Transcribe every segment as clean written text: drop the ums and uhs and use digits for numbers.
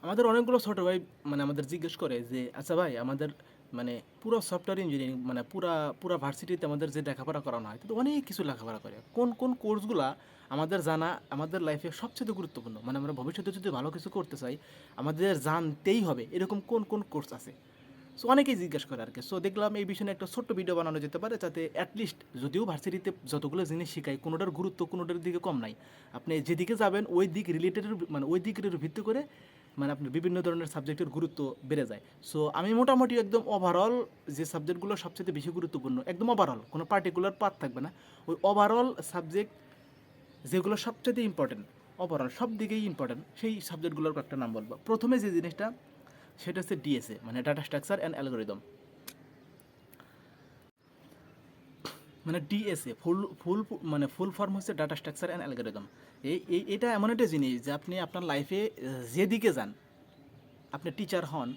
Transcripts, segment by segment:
আমাদের অনেকগুলো ছোটো ভাই মানে আমাদের জিজ্ঞেস করে যে আচ্ছা ভাই আমাদের মানে পুরো সফটওয়্যার ইঞ্জিনিয়ারিং মানে পুরা ভার্সিটিতে আমাদের যে লেখাপড়া করানো হয় তো অনেক কিছু লেখাপড়া করে কোন কোন কোর্সগুলা আমাদের জানা আমাদের লাইফে সবচেয়ে গুরুত্বপূর্ণ মানে আমরা ভবিষ্যতে যদি ভালো কিছু করতে চাই আমাদের জানতেই হবে এরকম কোন কোন কোর্স আছে। সো অনেকেই জিজ্ঞেস করে আর কি। সো দেখলাম এই বিষয়ে একটা ছোট্ট ভিডিও বানানো যেতে পারে যাতে অ্যাটলিস্ট যদিও ভার্সিটিতে যতগুলো জিনিস শেখায় কোনোটার গুরুত্ব কোনোটার দিকে কম নাই, আপনি যেদিকে যাবেন ওই দিক রিলেটেড মানে ওই দিকের ভিত্তি করে মানে আপনার বিভিন্ন ধরনের সাবজেক্টের গুরুত্ব বেড়ে যায়। সো আমি মোটামুটি একদম ওভারঅল যে সাবজেক্টগুলো সবচেয়ে বেশি গুরুত্বপূর্ণ একদম ওভারঅল কোনো পার্টিকুলার পার্ট থাকবে না, ওই ওভারঅল সাবজেক্ট যেগুলো সবচেয়ে ইম্পর্টেন্ট ওভারঅল সব দিকেই ইম্পর্টেন্ট সেই সাবজেক্টগুলোর একটা নাম বলবো। প্রথমে যে জিনিসটা সেটা হচ্ছে ডিএসএ মানে ডাটা স্ট্রাকচার অ্যান্ড অ্যালগোরিদম। মানে ডিএসএ ফুল ফুল মানে ফুল ফর্ম হচ্ছে ডাটা স্ট্রাকচার অ্যান্ড অ্যালগোরিদম। এটা এমন একটা জিনিস যে আপনি আপনার লাইফে যেদিকে যান, আপনি টিচার হন,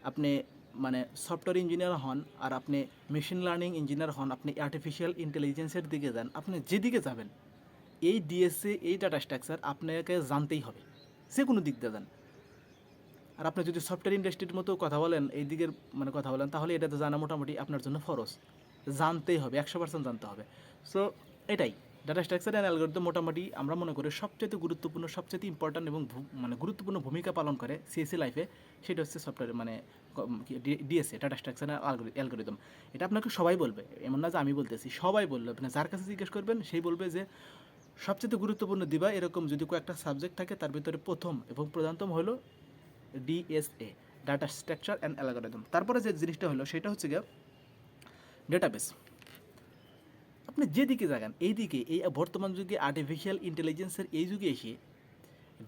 আপনি মানে সফটওয়্যার ইঞ্জিনিয়ার হন, আর আপনি মেশিন লার্নিং ইঞ্জিনিয়ার হন, আপনি আর্টিফিশিয়াল ইন্টেলিজেন্সের দিকে যান, আপনি যেদিকে যাবেন এই ডিএসএ এই ডাটা স্ট্রাকচার আপনাকে জানতেই হবে যে কোনো দিক দিয়ে যান। আর আপনি যদি সফটওয়্যার ইন্ডাস্ট্রির মতো কথা বলেন এই দিকের মানে কথা বলেন তাহলে এটা তো জানা মোটামুটি আপনার জন্য ফরজ, জানতেই হবে 100% জানতে হবে। সো এটাই ডাটা স্ট্রাকচার অ্যান্ড অ্যালগরিদম মোটামুটি আমরা মনে করি সবচেয়ে গুরুত্বপূর্ণ সবচেয়ে ইম্পর্ট্যান্ট এবং মানে গুরুত্বপূর্ণ ভূমিকা পালন করে সিএসসি লাইফে। সেটা হচ্ছে সফটওয়্যার মানে ডিএসএ ডাটা স্ট্রাকচার অ্যালগরিদম। এটা আপনাকে সবাই বলবে, এমন না যে আমি বলতেছি, সবাই বলবে। আপনি যার কাছে জিজ্ঞেস করবেন সেই বলবে যে সবচেয়ে গুরুত্বপূর্ণ দিবা এরকম যদি কয়েকটা সাবজেক্ট থাকে তার ভিতরে প্রথম এবং প্রধানতম হলো DSA data structure and algorithm. তারপরে যে জিনিসটা হলো সেটা হচ্ছে গিয়ে ডেটাবেস। আপনি যেদিকে যাগান এই দিকে এই বর্তমান যুগে আর্টিফিশিয়াল ইন্টেলিজেন্সের এই যুগে এসে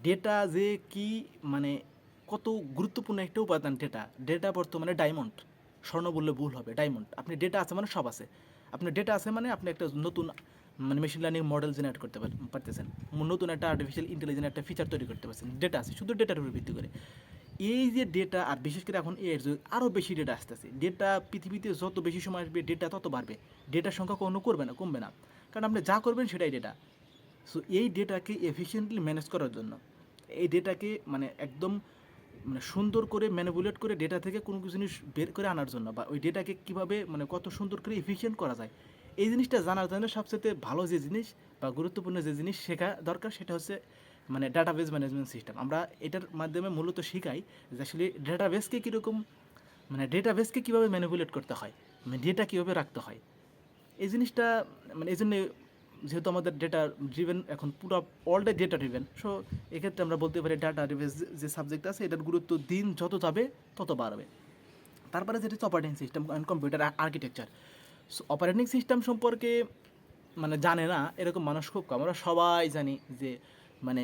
ডেটা যে কি মানে কত গুরুত্বপূর্ণ একটা উপাদান ডেটা। ডেটা বর্তমানে ডায়মন্ড, স্বর্ণ বললে ভুল হবে, ডায়মন্ড। আপনি ডেটা আছে মানে সব আছে, আপনার ডেটা আছে মানে আপনি একটা নতুন মানে মেশিন লার্নিং মডেল জেনারেট করতে পারতেছেন, নতুন একটা আর্টিফিশিয়াল ইন্টেলিজেন্স একটা ফিচার তৈরি করতে পারছেন। ডেটা আছে, শুধু ডেটার উপর ভিত্তি করে। এই যে ডেটা আর বিশেষ করে এখন এর যুগ আরও বেশি ডেটা আসতেছে। ডেটা পৃথিবীতে যত বেশি সময় আসবে ডেটা তত বাড়বে, ডেটার সংখ্যা কোনো করবে না, কমবে না, কারণ আপনি যা করবেন সেটাই ডেটা। সো এই ডেটাকে এফিশিয়েন্টলি ম্যানেজ করার জন্য এই ডেটাকে মানে একদম মানে সুন্দর করে ম্যানিপুলেট করে ডেটা থেকে কোনো কিছু জিনিস বের করে আনার জন্য বা ওই ডেটাকে কীভাবে মানে কত সুন্দর করে এফিশিয়েন্ট করা যায় এই জিনিসটা জানার জন্য সবচেয়ে ভালো যে জিনিস বা গুরুত্বপূর্ণ যে জিনিস শেখা দরকার সেটা হচ্ছে মানে ডাটাবেস ম্যানেজমেন্ট সিস্টেম। আমরা এটার মাধ্যমে মূলত শেখাই যে আসলে ডেটাবেসকে কীরকম মানে ডেটাবেসকে কীভাবে ম্যানিপুলেট করতে হয়, মানে ডেটা কীভাবে রাখতে হয় এই জিনিসটা। মানে এই জন্যে যেহেতু আমাদের ডেটা ড্রিভেন এখন পুরো অলটাই ডেটা ড্রিভেন, সো এক্ষেত্রে আমরা বলতে পারি ডাটা ড্রিভেন যে সাবজেক্ট আছে এটার গুরুত্ব দিন যত যাবে তত বাড়বে। তারপরে যেটা হচ্ছে operating system and computer architecture. So operating system সম্পর্কে মানে জানে না এরকম মানুষ খুব কম। আমরা সবাই জানি যে মানে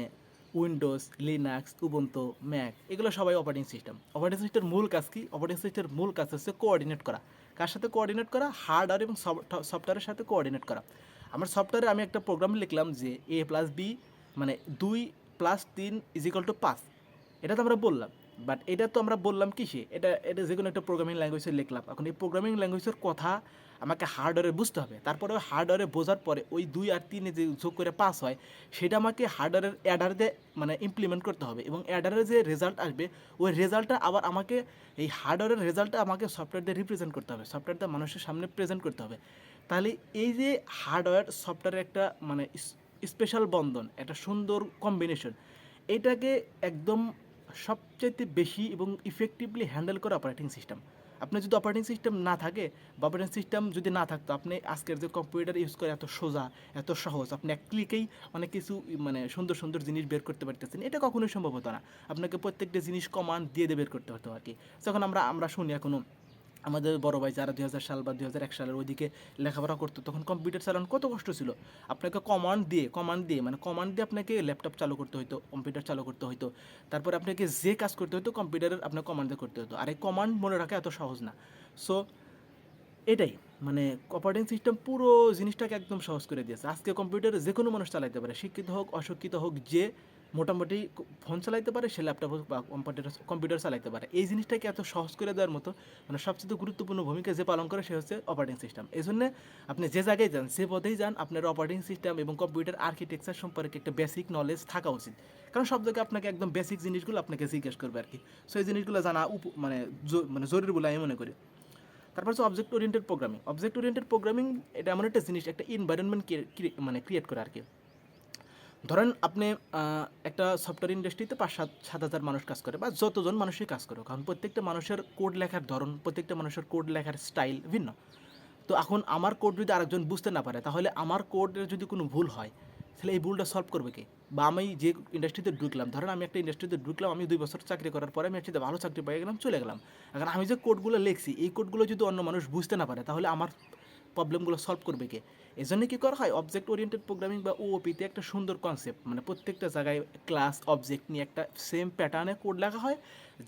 উইন্ডোজ, লিনাক্স, উবুন্টু, ম্যাক এগুলো সবাই অপারেটিং সিস্টেম। অপারেটিং সিস্টেমের মূল কাজ কি? অপারেটিং সিস্টেমের মূল কাজ হচ্ছে কোঅর্ডিনেট করা। কার সাথে কোঅর্ডিনেট করা? হার্ডওয়্যার এবং সফটওয়্যারের সাথে কোঅর্ডিনেট করা। আমার সফটওয়্যারে আমি একটা প্রোগ্রাম লিখলাম যে a+b মানে 2+3=5, এটা তো আমরা বললাম। বাট এটা তো আমরা বললাম কিসে? এটা এটা যে কোনো একটা প্রোগ্রামিং ল্যাঙ্গুয়েজে লিখলাম। এখন এই প্রোগ্রামিং ল্যাঙ্গুয়েজের কথা আমাকে হার্ডওয়্যারে বুঝতে হবে। তারপরে হার্ডওয়্যারে বোঝার পরে ওই 2 আর 3 যে যোগ করে 5 হয় সেটা আমাকে হার্ডওয়্যারের অ্যাডার দিয়ে মানে ইমপ্লিমেন্ট করতে হবে এবং অ্যাডারের যে রেজাল্ট আসবে ওই রেজাল্টটা আবার আমাকে এই হার্ডওয়্যারের রেজাল্টটা আমাকে সফটওয়্যার দিয়ে রিপ্রেজেন্ট করতে হবে, সফটওয়্যার দিয়ে মানুষের সামনে প্রেজেন্ট করতে হবে। তাহলে এই যে হার্ডওয়্যার সফটওয়্যারের একটা মানে স্পেশাল বন্ধন, একটা সুন্দর কম্বিনেশন, এটাকে একদম সবচাইতে বেশি এবং ইফেক্টিভলি হ্যান্ডেল করে অপারেটিং সিস্টেম। আপনার যদি অপারেটিং সিস্টেম না থাকে বা অপারেটিং সিস্টেম যদি না থাকতো আপনি আজকের যে কম্পিউটার ইউজ করে এত সোজা এত সহজ আপনি এক ক্লিকেই অনেক কিছু মানে সুন্দর সুন্দর জিনিস বের করতে পারতেছেন, এটা কখনোই সম্ভব হতো না। আপনাকে প্রত্যেকটা জিনিস কমান্ড দিয়ে বের করতে হতো আর কি। যখন আমরা আমরা শুনি এখনও আমাদের বড় ভাই যারা 2000 সাল বা 2001 সালের ওইদিকে লেখাপড়া করতো তখন কম্পিউটার চালানো কত কষ্ট ছিল। আপনাকে কমান্ড দিয়ে মানে কমান্ড দিয়ে আপনাকে ল্যাপটপ চালু করতে হতো, কম্পিউটার চালু করতে হতো। তারপর আপনাকে যে কাজ করতে হতো কম্পিউটারের আপনার কমান্ড দিয়ে করতে হতো, আর এই কমান্ড মনে রাখা এত সহজ না। সো এটাই মানে অপারেটিং সিস্টেম পুরো জিনিসটাকে একদম সহজ করে দিয়েছে। আজকে কম্পিউটারে যে কোনো মানুষ চালাতে পারে, শিক্ষিত হোক অশিক্ষিত হোক, যে মোটামুটি ফোন চালাইতে পারে, সে ল্যাপটপ বা কম্পিউটার চালাইতে পারে। এই জিনিসটাকে এত সহজ করে দেওয়ার মতো মানে সবচেয়ে গুরুত্বপূর্ণ ভূমিকা যে পালন করে সে হচ্ছে অপারেটিং সিস্টেম। এই জন্য আপনি যে জায়গায় যান, যে পথেই যান, আপনার অপারেটিং সিস্টেম এবং কম্পিউটার আর্কিটেকচার সম্পর্কে একটা বেসিক নলেজ থাকা উচিত। কারণ সব জায়গায় আপনাকে একদম বেসিক জিনিসগুলো আপনাকে জিজ্ঞেস করবে আর কি। সো এই জিনিসগুলো জানা মানে জরুরি বলে আমি মনে করি। তারপর হচ্ছে object oriented programming. Object oriented programming এটা এমন একটা জিনিস, একটা ইনভায়রনমেন্ট মানে ক্রিয়েট করে আর কি। ধরেন আপনি একটা সফটওয়্যার ইন্ডাস্ট্রিতে 5-7 হাজার মানুষ কাজ করে বা যতজন মানুষই কাজ করে, কারণ প্রত্যেকটা মানুষের কোড লেখার ধরন, প্রত্যেকটা মানুষের কোড লেখার স্টাইল ভিন্ন। তো এখন আমার কোড যদি আরেকজন বুঝতে না পারে, তাহলে আমার কোডের যদি কোনো ভুল হয়, তাহলে এই ভুলটা সলভ করবে কে? বা আমি যে ইন্ডাস্ট্রিতে ঢুকলাম, ধরেন আমি একটা ইন্ডাস্ট্রিতে ঢুকলাম, আমি 2 বছর চাকরি করার পরে আমি একটা ভালো চাকরি পেয়ে গেলাম, চলে গেলাম। এখন আমি যে কোডগুলো লিখছি, এই কোডগুলো যদি অন্য মানুষ বুঝতে না পারে, তাহলে আমার প্রবলেমগুলো সলভ করবে কে? এই জন্য কী করা হয়, অবজেক্ট ওরিয়েন্টেড প্রোগ্রামিং বা ওওপিতে একটা সুন্দর কনসেপ্ট, মানে প্রত্যেকটা জায়গায় ক্লাস অবজেক্ট নিয়ে একটা সেম প্যাটার্নে কোড লেখা হয়,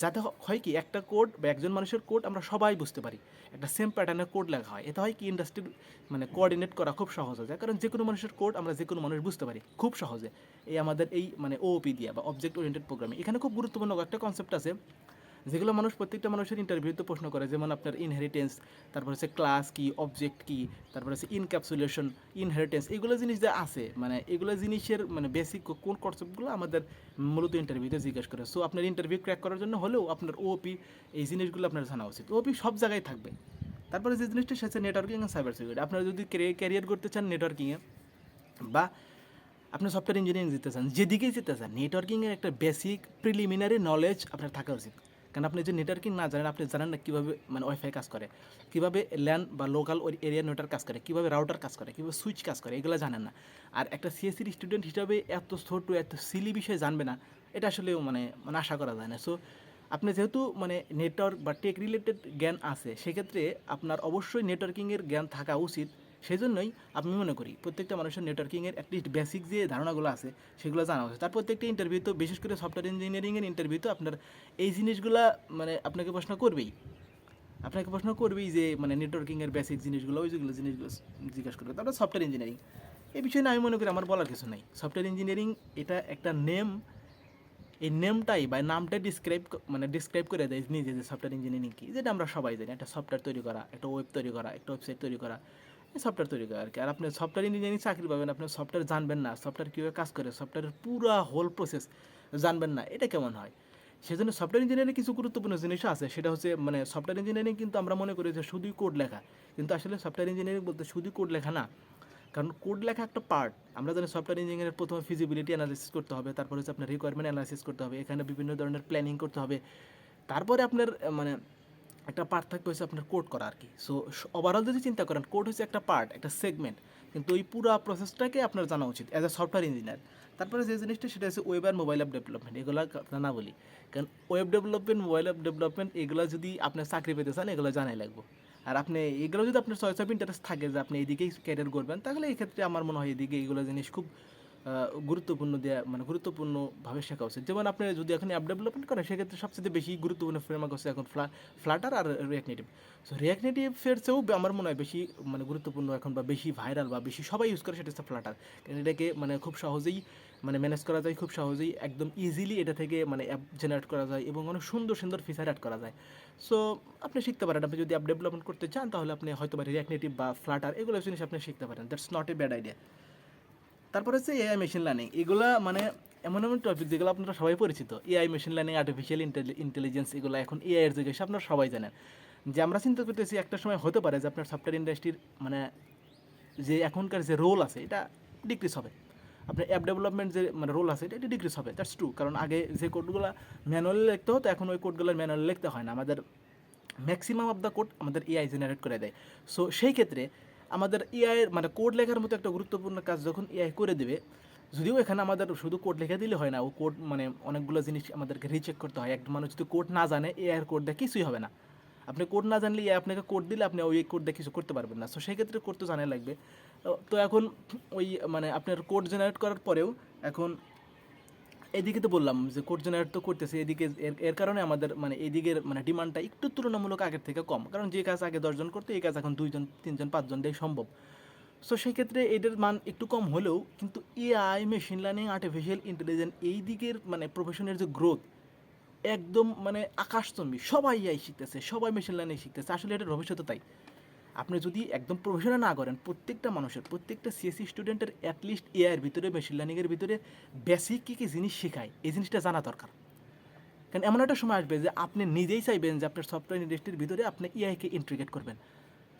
যাতে হয় কি একটা কোড বা একজন মানুষের কোড আমরা সবাই বুঝতে পারি, একটা সেম প্যাটার্নে কোড লেখা হয়। এতে হয় কি ইন্ডাস্ট্রির মানে কোঅর্ডিনেট করা খুব সহজ হয়ে যায়, কারণ যে কোনো মানুষের কোড আমরা যে কোনো মানুষ বুঝতে পারি খুব সহজে এই আমাদের এই মানে ওওপি দিয়া বা অবজেক্ট ওরিয়েন্টেড প্রোগ্রামিং। এখানে খুব গুরুত্বপূর্ণ একটা কনসেপ্ট আছে যেগুলো মানুষ প্রত্যেকটা মানুষের ইন্টারভিউতে প্রশ্ন করে, যেমন আপনার ইনহেরিটেন্স, তারপর হচ্ছে ক্লাস কি, অবজেক্ট কি, তারপর হচ্ছে ইনক্যাপসুলেশন, ইনহেরিটেন্স, এগুলো জিনিস যা আছে মানে এগুলো জিনিসের মানে বেসিক কোন কনসেপ্টগুলো আমাদের মূলত ইন্টারভিউতে জিজ্ঞেস করে। সো আপনার ইন্টারভিউ ক্র্যাক করার জন্য হলেও আপনার ওপি এই জিনিসগুলো আপনার জানা উচিত। ওপি সব জায়গায় থাকবে। তারপরে যে জিনিসটা সেটা নেটওয়ার্কিং অ্যান্ড সাইবার সিকিউরিটি। আপনারা যদি ক্যারিয়ার করতে চান নেটওয়ার্কিংয়ে, বা আপনি সফটওয়্যার ইঞ্জিনিয়ারিং যেতে চান, যেদিকেই যেতে চান, নেটওয়ার্কিংয়ের একটা বেসিক প্রিলিমিনারি নলেজ আপনার থাকা উচিত। কারণ আপনি যে নেটওয়ার্কিং না জানেন, আপনি জানেন না কীভাবে মানে ওয়াইফাই কাজ করে, কীভাবে ল্যান বা লোকাল এরিয়া নেটওয়ার্ক কাজ করে, কীভাবে রাউটার কাজ করে, কীভাবে সুইচ কাজ করে, এগুলো জানেন না। আর একটা সিএসসির স্টুডেন্ট হিসাবে এত ছোট এত সিলি বিষয় জানবে না, এটা আসলেও মানে মানে আশা করা যায় না। সো আপনি যেহেতু মানে নেটওয়ার্ক বা টেক রিলেটেড জ্ঞান আছে, সেক্ষেত্রে আপনার অবশ্যই নেটওয়ার্কিংয়ের জ্ঞান থাকা উচিত। সেই জন্যই আমি মনে করি প্রত্যেকটা মানুষের নেটওয়ার্কিংয়ের অ্যাটলিস্ট বেসিক যে ধারণাগুলো আছে সেগুলো জানা উচিত। তার প্রত্যেকটা ইন্টারভিউ তো, বিশেষ করে সফটওয়্যার ইঞ্জিনিয়ারিংয়ের ইন্টারভিউ তো আপনার এই জিনিসগুলো মানে আপনাকে প্রশ্ন করবেই যে মানে নেটওয়ার্কিংয়ের বেসিক জিনিসগুলো, ওই যেগুলো জিনিসগুলো জিজ্ঞাসা করবে। তারপর সফটওয়্যার ইঞ্জিনিয়ারিং, এই বিষয়ে না আমি মনে করি আমার বলার কিছু নাই। সফটওয়্যার ইঞ্জিনিয়ারিং এটা একটা নেম, এই নেমটাই বা নামটাই ডিসক্রাইব করে দেয় নিজে যে সফটওয়্যার ইঞ্জিনিয়ারিং কী, যেটা আমরা সবাই জানি। একটা সফটওয়্যার তৈরি করা, একটা ওয়েব তৈরি করা, একটা ওয়েবসাইট তৈরি করা, সফটওয়্যার তৈরি করা আর কি। আর আপনি সফটওয়্যার ইঞ্জিনিয়ারিং চাকরি পাবেন, আপনি সফটওয়্যার জানবেন না, সফটওয়্যার কীভাবে কাজ করে, সফটওয়্যারের পুরো হোল প্রসেস জানবেন না, এটা কেমন হয়? সেজন্য সফটওয়্যার ইঞ্জিনিয়ারিং কিছু গুরুত্বপূর্ণ জিনিস আছে, সেটা হচ্ছে মানে সফটওয়্যার ইঞ্জিনিয়ারিং কিন্তু আমরা মনে করি যে শুধুই কোড লেখা, কিন্তু আসলে সফটওয়্যার ইঞ্জিনিয়ারিং বলতে শুধু কোড লেখা না। কারণ কোড লেখা একটা পার্ট। আমরা জানি সফটওয়্যার ইঞ্জিনিয়ারিংয়ের প্রথমে ফিজিবিলিটি অ্যানালাইসিস করতে হবে, তারপর হচ্ছে আপনার রিকোয়ারমেন্ট অ্যানালাইসিস করতে হবে, এখানে বিভিন্ন ধরনের প্ল্যানিং করতে হবে, তারপরে আপনার মানে একটা পার্ট থাকবে হচ্ছে আপনার কোড করা আর কি। সো ওভারঅল যদি চিন্তা করেন, কোড হচ্ছে একটা পার্ট, একটা সেগমেন্ট, কিন্তু ওই পুরো প্রসেসটাকে আপনার জানা উচিত অ্যাজ এ সফটওয়্যার ইঞ্জিনিয়ার। তারপরে যে জিনিসটা সেটা হচ্ছে ওয়েব আর মোবাইল অ্যাপ ডেভেলপমেন্ট, এগুলো না বলি, কারণ web development, mobile app development, এগুলো যদি আপনার চাকরি পেতে চান, এগুলো জানাই লাগবে। আর আপনি এগুলো যদি আপনার চয়েস অফ ইন্টারেস্ট থাকে যে আপনি এইদিকেই ক্যারিয়ার করবেন, তাহলে এই ক্ষেত্রে আমার মনে হয় এদিকে এইগুলো জিনিস খুব গুরুত্বপূর্ণ দেওয়া মানে গুরুত্বপূর্ণভাবে শেখা উচিত। যেমন আপনি যদি এখন অ্যাপ ডেভেলপমেন্ট করেন, সেক্ষেত্রে সবচেয়ে বেশি গুরুত্বপূর্ণ ফ্রেমওয়ার্ক হচ্ছে এখন ফ্লাটার আর রিঅ্যাক্ট নেটিভ। সো রিঅ্যাক্ট নেটিভের চেয়েও আমার মনে হয় বেশি মানে গুরুত্বপূর্ণ এখন বা বেশি ভাইরাল বা বেশি সবাই ইউজ করে, সেটা হচ্ছে ফ্লাটার। কারণ এটাকে মানে খুব সহজেই মানে ম্যানেজ করা যায়, খুব সহজেই একদম ইজিলি এটা থেকে মানে অ্যাপ জেনারেট করা যায় এবং অনেক সুন্দর সুন্দর ফিচার অ্যাড করা যায়। সো আপনি শিখতে পারেন, আপনি যদি অ্যাপ ডেভেলপমেন্ট করতে চান, তাহলে আপনি হয়তো বা রিঅ্যাক্ট নেটিভ বা ফ্লাটার এগুলো জিনিস আপনি শিখতে পারেন। That's not a bad idea. তারপর হচ্ছে এআই মেশিন লার্নিং, এগুলা মানে এমন এমন টপিক যেগুলো আপনারা সবাই পরিচিত। AI machine learning, artificial intelligence, এগুলো এখন এআই এর যুগে এসে আপনারা সবাই জানেন। যে আমরা চিন্তা করতেছি একটা সময় হতে পারে যে আপনার সফটওয়্যার ইন্ডাস্ট্রির মানে যে এখনকার যে রোল আছে এটা ডিক্রিজ হবে, আপনার অ্যাপ ডেভেলপমেন্ট যে মানে রোল আছে এটা ডিক্রিজ হবে। দ্যাটস ট্রু, কারণ আগে যে কোডগুলো ম্যানুয়ালি লিখতে হতো, এখন ওই কোডগুলো ম্যানুয়ালি লিখতে হয় না, আমাদের ম্যাক্সিমাম অফ দ্য কোড আমাদের এআই জেনারেট করে দেয়। সো সেই ক্ষেত্রে আমাদের এআইয়ের মানে কোড লেখার মতো একটা গুরুত্বপূর্ণ কাজ যখন এআই করে দেবে, যদিও এখানে আমাদের শুধু কোড লিখে দিলে হয় না, ও কোড মানে অনেকগুলো জিনিস আমাদেরকে রিচেক করতে হয়। একটা মানুষ যদি কোড না জানে, এআইয়ের কোড দিয়ে কিছুই হবে না। আপনি কোড না জানলে এআই আপনাকে কোড দিলে আপনি ওই কোড দিয়ে কিছু করতে পারবেন না। সো সেই ক্ষেত্রে কোড তো জানাই লাগবে। তো এখন ওই মানে আপনার কোড জেনারেট করার পরেও এখন এদিকে তো বললাম যে কোড জেনারেট তো করতেছে, এদিকে এর কারণে আমাদের মানে এদিকের মানে ডিমান্ডটা একটু তুলনামূলক আগের থেকে কম, কারণ যে কাজ আগে 10 জন করতো, এই কাজ এখন 2 জন 3 জন 5 জন দিয়ে সম্ভব। সো সেই ক্ষেত্রে এটার মান একটু কম হলেও কিন্তু AI, machine learning, artificial intelligence এই দিকের মানে প্রফেশনের যে গ্রোথ একদম মানে আকাশচম্বী। সবাই এআই শিখতেছে, সবাই মেশিন লার্নিং শিখতেছে। আসলে এটার ভবিষ্যতে তাই। আপনি যদি একদম প্রফেশনাল না করেন, প্রত্যেকটা মানুষের, প্রত্যেকটা সিএসসি স্টুডেন্টের অ্যাটলিস্ট এআইয়ের ভিতরে, মেশিন লার্নিংয়ের ভিতরে বেসিক কী কী জিনিস শেখায় এই জিনিসটা জানা দরকার। কারণ এমন একটা সময় আসবে যে আপনি নিজেই চাইবেন যে আপনার সফটওয়্যার ইন্ডাস্ট্রির ভিতরে আপনি এআইকে ইন্টিগ্রেট করবেন।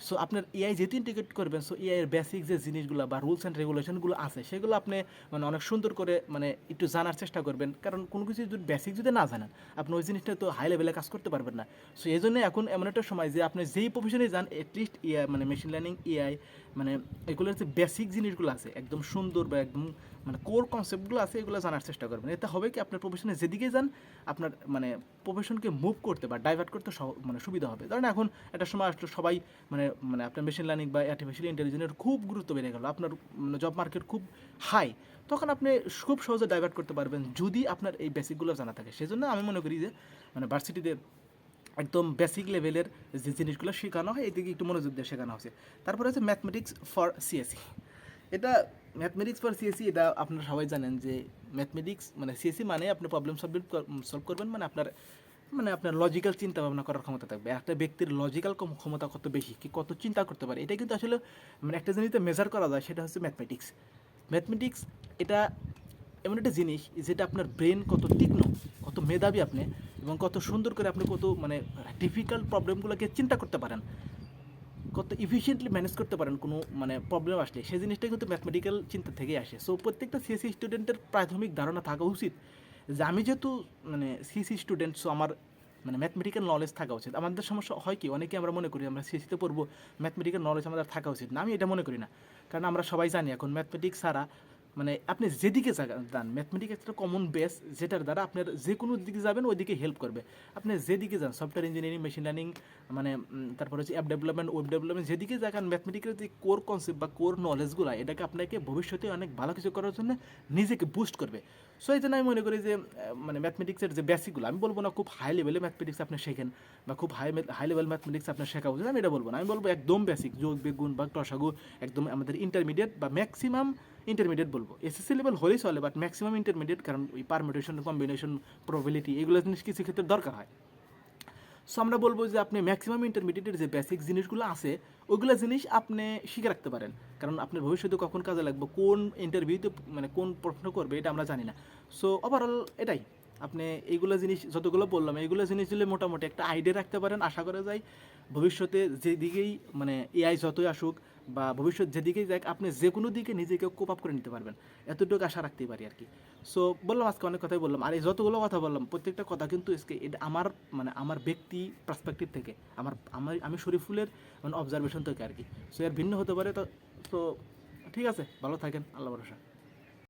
সো আপনার এআই যেহেতু ইন্টিগ্রেট করবেন, সো এআই এর বেসিক যে জিনিসগুলো বা রুলস অ্যান্ড রেগুলেশনগুলো আছে সেগুলো আপনি মানে অনেক সুন্দর করে মানে একটু জানার চেষ্টা করবেন। কারণ কোনো কিছু যদি বেসিক যদি না জানেন, আপনি ওই জিনিসটা তো হাই লেভেলে কাজ করতে পারবেন না। সো এই জন্য এখন এমন একটা সময় যে আপনি যেই প্রফেশনে যান, অ্যাটলিস্ট এআই মানে মেশিন লার্নিং, এআই মানে এগুলোর যে বেসিক জিনিসগুলো আছে একদম সুন্দর বা একদম মানে কোর কনসেপ্টগুলো আছে এগুলো জানার চেষ্টা করবেন। এতে হবে কি আপনার প্রফেশনে যেদিকে যান আপনার মানে প্রফেশনকে মুভ করতে বা ডাইভার্ট করতে মানে সুবিধা হবে। কারণ এখন একটা সময় আসলে সবাই মানে মানে আপনার মেশিন লার্নিং বা আর্টিফিশিয়াল ইন্টেলিজেন্সের খুব গুরুত্ব বেড়ে গেল, আপনার মানে জব মার্কেট খুব হাই, তখন আপনি খুব সহজে ডাইভার্ট করতে পারবেন যদি আপনার এই বেসিকগুলো জানা থাকে। সেজন্য আমি মনে করি যে মানে ভার্সিটিতে একদম বেসিক লেভেলের যে জিনিসগুলো শেখানো হয় এদিকে একটু মনোযোগ দিয়ে শেখানো হচ্ছে। তারপরে হচ্ছে ম্যাথমেটিক্স ফর সিএসসি। এটা ম্যাথমেটিক্স ফর সিএসসি, এটা আপনারা সবাই জানেন যে ম্যাথমেটিক্স মানে সিএসসি মানে আপনি প্রবলেম সলভ করবেন, মানে আপনার লজিক্যাল চিন্তা ভাবনা করার ক্ষমতা থাকবে। একটা ব্যক্তির লজিক্যাল ক্ষমতা কত বেশি, কি কত চিন্তা করতে পারে, এটা কিন্তু আসলে মানে একটা জিনিসতে মেজার করা যায়, সেটা হচ্ছে ম্যাথমেটিক্স। ম্যাথমেটিক্স এটা এমন একটা জিনিস যেটা আপনার ব্রেন কত তীক্ষ্ণ, কত মেধাবী আপনি, এবং কত সুন্দর করে আপনি কত মানে ডিফিকাল্ট প্রবলেমগুলোকে চিন্তা করতে পারেন, কত ইফিসিয়েন্টলি ম্যানেজ করতে পারেন কোনো মানে প্রবলেম আসলে, সেই জিনিসটা কিন্তু ম্যাথমেটিক্যাল চিন্তা থেকেই আসে। সো প্রত্যেকটা সিএসসি স্টুডেন্টের প্রাথমিক ধারণা থাকা উচিত যে আমি যেহেতু মানে সিএসসি স্টুডেন্ট, সো আমার মানে ম্যাথমেটিক্যাল নলেজ থাকা উচিত। আমাদের সমস্যা হয় কি, অনেকে আমরা মনে করি আমরা সিএসসিতে পড়বো, ম্যাথমেটিক্যাল নলেজ আমাদের থাকা উচিত না। আমি এটা মনে করি না, কারণ আমরা সবাই জানি এখন ম্যাথমেটিক্স ছাড়া মানে আপনি যেদিকে যান ম্যাথমেটিক্স একটা কমন বেস যেটার দ্বারা আপনার যে কোনো দিকে যাবেন ওই দিকে হেল্প করবে। আপনি যেদিকে যান, সফটওয়্যার ইঞ্জিনিয়ারিং, মেশিন লার্নিং, মানে তারপর হচ্ছে অ্যাপ ডেভেলপমেন্ট, ওয়েব ডেভেলপমেন্ট, যেদিকে যান ম্যাথমেটিক্যাল যে কোর কনসেপ্ট বা কোর নলেজগুলো এটাকে আপনাকে ভবিষ্যতে অনেক ভালো কিছু করার জন্য নিজেকে বুস্ট করবে। সো এই জন্য আমি মনে করি যে মানে ম্যাথমেটিক্সের যে বেসিকগুলো, আমি বলবো না খুব হাই লেভেলে ম্যাথমেটিক্স আপনি শেখেন বা খুব হাই লেভেল ম্যাথমেটিক্স আপনার শেখা উচিত, আমি এটা বলবো না। আমি বলবো একদম বেসিক, যোগ বিগুণ বা টসাগু, একদম আমাদের ইন্টারমিডিয়েট বা ম্যাক্সিমাম ইন্টারমিডিয়েট বলবো। এসএসসি লেভেল হলেই চলে, বাট ম্যাক্সিমাম ইন্টারমিডিয়েট, কারণ ওই পারমিটেশন, কম্বিনেশন, প্রবাবিলিটি এগুলো জিনিস কিছু ক্ষেত্রে দরকার হয়। সো আমরা বলবো যে আপনি ম্যাক্সিমাম ইন্টারমিডিয়েটের যে বেসিক জিনিসগুলো আছে ওইগুলো জিনিস আপনি শিখে রাখতে পারেন, কারণ আপনার ভবিষ্যতে কখন কাজে লাগবে, কোন ইন্টারভিউতে মানে কোন প্রশ্ন করবে এটা আমরা জানি না। সো ওভারঅল এটাই, আপনি এইগুলো জিনিস যতগুলো বললাম এইগুলো জিনিস দিলে মোটামুটি একটা আইডিয়া রাখতে পারেন। আশা করা যায় ভবিষ্যতে যেদিকেই মানে এআই যতই আসুক বা ভবিষ্যৎ যেদিকেই যাক, আপনি যে কোনো দিকে নিজেকে কোপ আপ করে নিতে পারবেন, এতটুকু আশা রাখতেই পারি আর কি। সো বললাম আজকে অনেক কথাই বললাম, আর এই যতগুলো কথা বললাম প্রত্যেকটা কথা কিন্তু এটা আমার মানে আমার ব্যক্তি পার্সপেক্টিভ থেকে, আমি শরীফুলের মানে অবজারভেশন থেকে আর কি। সো এর ভিন্ন হতে পারে, তো তো ঠিক আছে, ভালো থাকেন, আল্লাহ ভরসা।